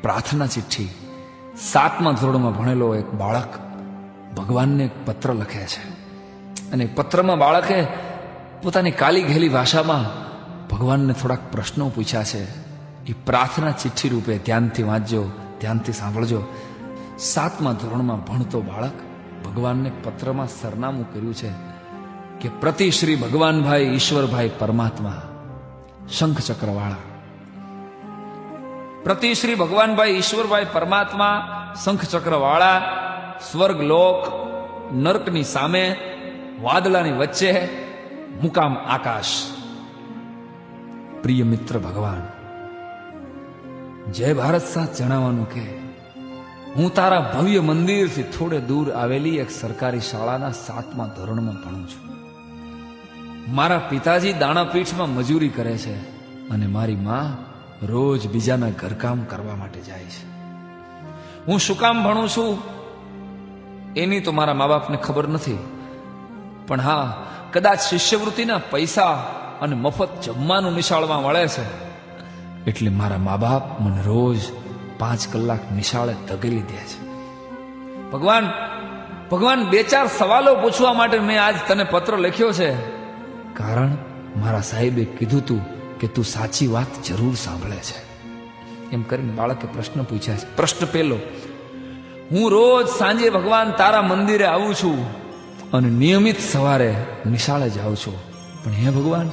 પ્રાર્થના ચિઠ્ઠી. 7મા ધોરણમાં ભણેલો એક બાળક ભગવાનને એક પત્ર લખે છે, અને પત્રમાં બાળકે પોતાની કાલી ઘેલી ભાષામાં ભગવાનને થોડાક પ્રશ્નો પૂછ્યા છે. એ પ્રાર્થના ચિઠ્ઠી રૂપે ધ્યાનથી વાંચજો, ધ્યાનથી સાંભળજો. 7મા ધોરણમાં ભણતો બાળક ભગવાનને પત્રમાં સરનામું કર્યું છે કે પ્રતિ શ્રી ભગવાનભાઈ ઈશ્વરભાઈ પરમાત્મા, શંખચક્રવાળા. પ્રતિ શ્રી ભગવાનભાઈ ઈશ્વરભાઈ પરમાત્મા, શંખચક્રવાળા, સ્વર્ગલોક, નર્કની સામે, વાદળાની વચ્ચે, મુકામ આકાશ. પ્રિય મિત્ર ભગવાન, જય ભારત સાથ જણાવવાનું કે હું તારા ભવ્ય મંદિરથી થોડે દૂર આવેલી એક સરકારી શાળાના 7મા ધોરણમાં ભણું છું. મારા પિતાજી દાણાપીઠમાં મજૂરી કરે છે અને મારી માં રોજ બીજાના ઘરકામ કરવા માટે જાય છે. હું શું કામ ભણું છું એની તો મારા મા બાપને ખબર નથી, પણ હા, કદાચ શિષ્યવૃત્તિના પૈસા અને મફત જમવાનું નિશાળમાં મળે છે એટલે મારા મા બાપ મને રોજ 5 કલાક નિશાળે ધકેલી દે છે. ભગવાન, 2-4 સવાલો પૂછવા માટે મેં આજ તને પત્ર લખ્યો છે, કારણ મારા સાહેબે કીધું તું કે તું સાચી વાત જરૂર સાંભળે છે. એમ કરીને બાળકે પ્રશ્ન પૂછ્યા છે. પ્રશ્ન પહેલો: હું રોજ સાંજે ભગવાન તારા મંદિરે આવું છું અને નિયમિત સવારે નિશાળે જાઉં છું, પણ હે ભગવાન,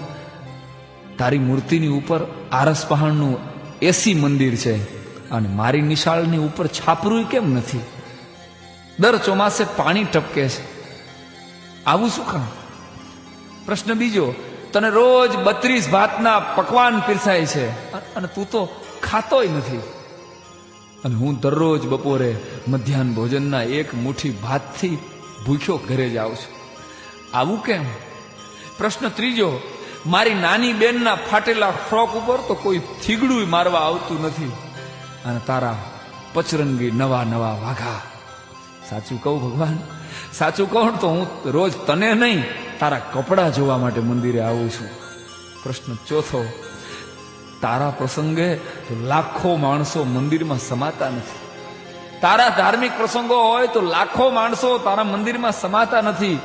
તારી મૂર્તિની ઉપર આરસ પહાણનું એસી મંદિર છે અને મારી નિશાળની ઉપર છાપરું કેમ નથી? દર ચોમાસે પાણી ટપકે છે, આવું શું કામ? પ્રશ્ન બીજો: તને રોજ 32 ભાતના પકવાન પીરસાય છે અને તું તો ખાતોય નથી, અને હું દરરોજ બપોરે મધ્યાહન ભોજનના 1 મુઠ્ઠી ભાતથી ભૂખ્યો ઘરે જાઉં છું, આવું કેમ? પ્રશ્ન ત્રીજો: મારી નાની બેનના ફાટેલા ફ્રોક ઉપર તો કોઈ થીગડું મારવા આવતું નથી અને તારા પચરંગી નવા નવા વાઘા. સાચું કહું ભગવાન, સાચું કહું તો હું રોજ તને નહીં, તારા કપડાં જોવા માટે મંદિરે આવું છું. પ્રશ્ન ચોથો: તારા પ્રસંગે લાખો માણસો મંદિરમાં સમાતા નથી. તારા ધાર્મિક પ્રસંગો હોય તો લાખો માણસો તારા મંદિરમાં સમાતા નથી,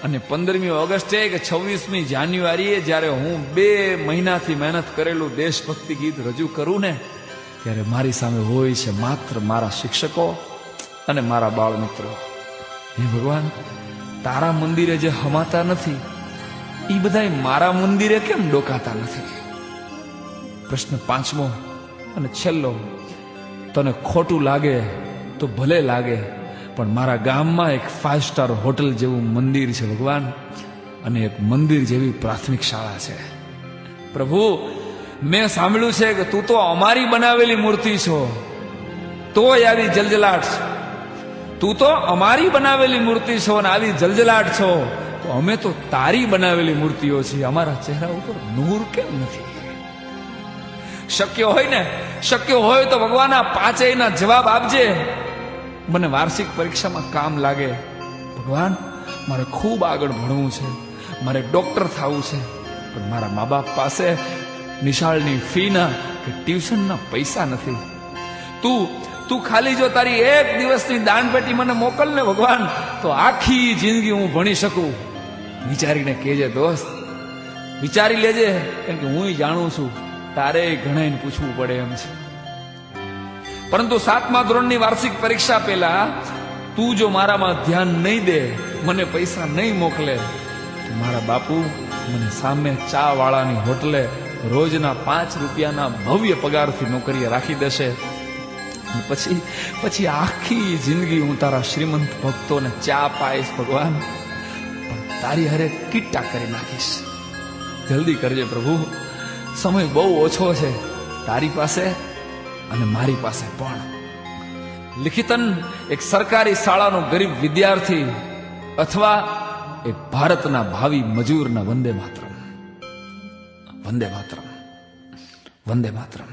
અને 15મી ઓગસ્ટે કે 26મી જાન્યુઆરીએ જ્યારે હું 2 મહિનાથી મહેનત કરેલું દેશભક્તિ ગીત રજૂ કરું ને, ત્યારે મારી સામે હોય છે માત્ર મારા શિક્ષકો અને મારા બાળ મિત્રો. હે ભગવાન, તારા મંદિરે જે હમાતા નથી એ બધાય મારા મંદિરે કેમ ડોકાતા નથી? પ્રશ્ન 5મો અને છેલ્લો: તને ખોટું લાગે તો ભલે લાગે, પણ મારા ગામમાં એક 5 સ્ટાર હોટલ જેવું મંદિર છે ભગવાન, અને એક મંદિર જેવી પ્રાથમિક શાળા છે. પ્રભુ, મેં સાંભળ્યું છે કે તું તો અમારી બનાવેલી મૂર્તિ છો, તોય આવી જલજલાટ છે. તું તો અમારી બનાવેલી મૂર્તિ છો અને આવી જલજલાટ છો, તો અમે તો તારી બનાવેલી મૂર્તિઓ છીએ, અમારા ચહેરા ઉપર નૂર કેમ નથી? શક્ય હોય તો ભગવાન આ 5 જવાબ આપજે, મને વાર્ષિક પરીક્ષામાં કામ લાગે. ભગવાન, મારે ખૂબ આગળ ભણવું છે, મારે ડોક્ટર થવું છે, પણ મારા મા બાપ પાસે નિશાળની ફીના કે ટ્યુશનના પૈસા નથી. તું ખાલી જો તારી 1 દિવસની દાનપેટી મને મોકલ ને ભગવાન, તો આખી જિંદગી હું ભણી શકું. વિચારીને કહેજે દોસ્ત, વિચારી લેજે, કેમ કે હું જાણું છું તારે ઘણાને પૂછવું પડે એમ છે. પરંતુ 7મા ધોરણની વાર્ષિક પરીક્ષા પહેલા તું જો મારામાં ધ્યાન નહીં દે, મને પૈસા નહીં મોકલે, તો મારા બાપુ મને સામે ચા વાળાની હોટલે રોજના 5 રૂપિયાના ભવ્ય પગારથી નોકરીએ રાખી દેશે. પછી આખી જિંદગી હું તારા શ્રીમંત ભક્તોને ચા પાઈશ ભગવાન, પણ તારી હારે કીટા કરી નાખીશ. જલ્દી કરજે પ્રભુ, સમય બહુ ઓછો છે તારી પાસે અને મારી પાસે પણ. લિખિતન એક સરકારી શાળાનો ગરીબ વિદ્યાર્થી અથવા એક ભારતના ભાવિ મજૂરના વંદે માતરમ, વંદે માતરમ, વંદે માતરમ.